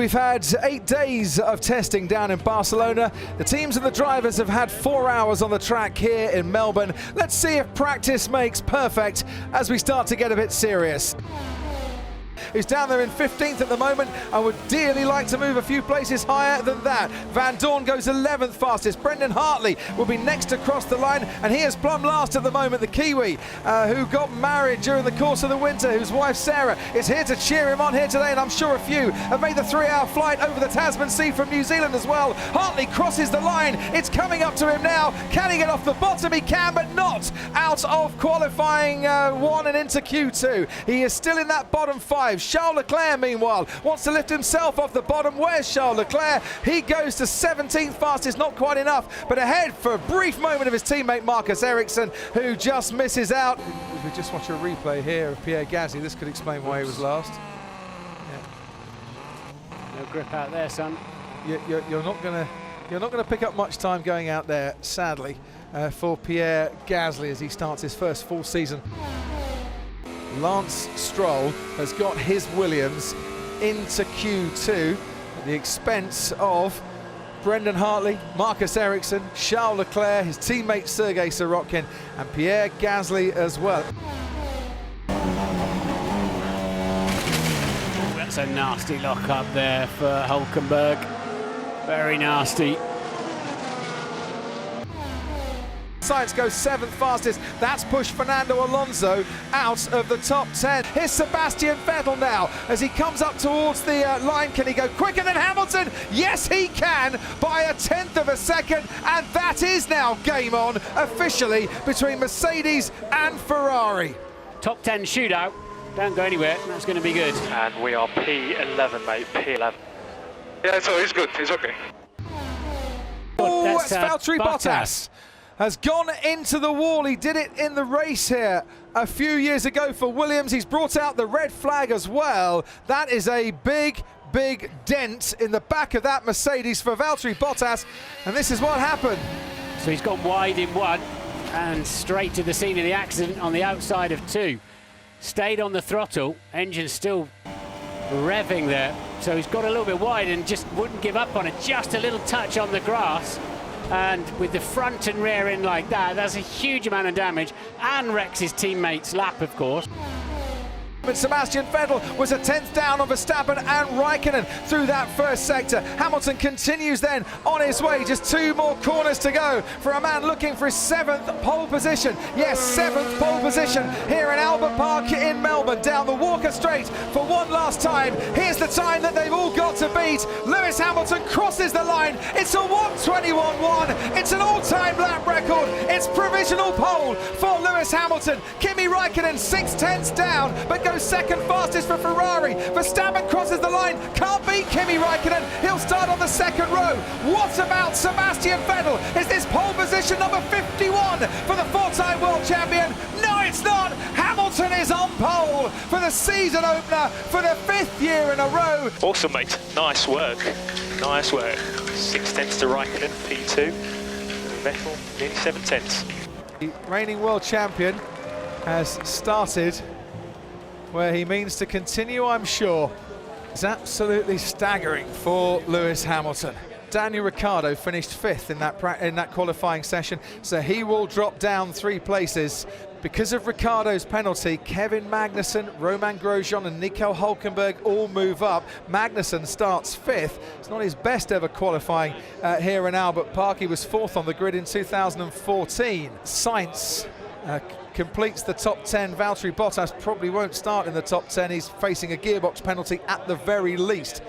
we've had 8 days of testing down in Barcelona. The teams and the drivers have had 4 hours on the track here in Melbourne. Let's see if practice makes perfect as we start to get a bit serious. Who's down there in 15th at the moment. I would dearly like to move a few places higher than that. Van Dorn goes 11th fastest. Brendan Hartley will be next across the line, and he is plumb last at the moment, the Kiwi, who got married during the course of the winter, whose wife Sarah is here to cheer him on here today, and I'm sure a few have made the 3-hour flight over the Tasman Sea from New Zealand as well. Hartley crosses the line. It's coming up to him now. Can he get off the bottom? He can, but not out of qualifying 1 and into Q2. He is still in that bottom 5. Charles Leclerc, meanwhile, wants to lift himself off the bottom. Where's Charles Leclerc? He goes to 17th fastest, not quite enough, but ahead for a brief moment of his teammate Marcus Ericsson, who just misses out. If we just watch a replay here of Pierre Gasly, this could explain why he was last. No grip out there, son. You're not gonna pick up much time going out there, sadly, for Pierre Gasly as he starts his first full season. Lance Stroll has got his Williams into Q2 at the expense of Brendan Hartley, Marcus Ericsson, Charles Leclerc, his teammate Sergei Sorokin, and Pierre Gasly as well. That's a nasty lock up there for Hulkenberg. Very nasty. Sainz goes 7th fastest. That's pushed Fernando Alonso out of the top 10. Here's Sebastian Vettel now as he comes up towards the line. Can he go quicker than Hamilton? Yes, he can, by a 1/10 of a second, and that is now game on officially between Mercedes and Ferrari. Top 10 shootout. Don't go anywhere. That's going to be good. And we are P11, mate. P11. Yeah, so it's good. It's okay. Oh, it's Valtteri Bottas has gone into the wall. He did it in the race here a few years ago for Williams. He's brought out the red flag as well. That is a big dent in the back of that Mercedes for Valtteri Bottas, and this is what happened. So he's gone wide in 1 and straight to the scene of the accident on the outside of 2. Stayed on the throttle, engine still revving there, so he's got a little bit wide and just wouldn't give up on it. Just a little touch on the grass. And with the front and rear end like that, that's a huge amount of damage and wrecks his teammates' lap, of course. Sebastian Vettel was a 10th down on Verstappen and Raikkonen through that first sector. Hamilton continues then on his way. Just 2 more corners to go for a man looking for his 7th pole position. Yes, 7th pole position here in Albert Park in Melbourne. Down the Walker Straight for one last time. Here's the time that they've all got to beat. Lewis Hamilton crosses the line. It's a 1:21.1. It's an all-time lap record. It's provisional pole for Lewis Hamilton. Kimi Raikkonen 6/10 down, but goes 2nd fastest for Ferrari. Verstappen crosses the line, can't beat Kimi Raikkonen. He'll start on the 2nd row. What about Sebastian Vettel? Is this pole position number 51 for the 4-time world champion? No, it's not. Hamilton is on pole for the season opener for the 5th year in a row. Awesome, mate. Nice work. Nice work. 6/10 to Raikkonen, P2. Vettel, nearly 7/10. The reigning world champion has started where he means to continue, I'm sure. It's absolutely staggering for Lewis Hamilton. Daniel Ricciardo finished 5th in that qualifying session, so he will drop down 3 places. Because of Ricciardo's penalty, Kevin Magnussen, Romain Grosjean and Nico Hulkenberg all move up. Magnussen starts 5th. It's not his best ever qualifying here in Albert Park. He was 4th on the grid in 2014. Sainz completes the top 10. Valtteri Bottas probably won't start in the top 10. He's facing a gearbox penalty at the very least.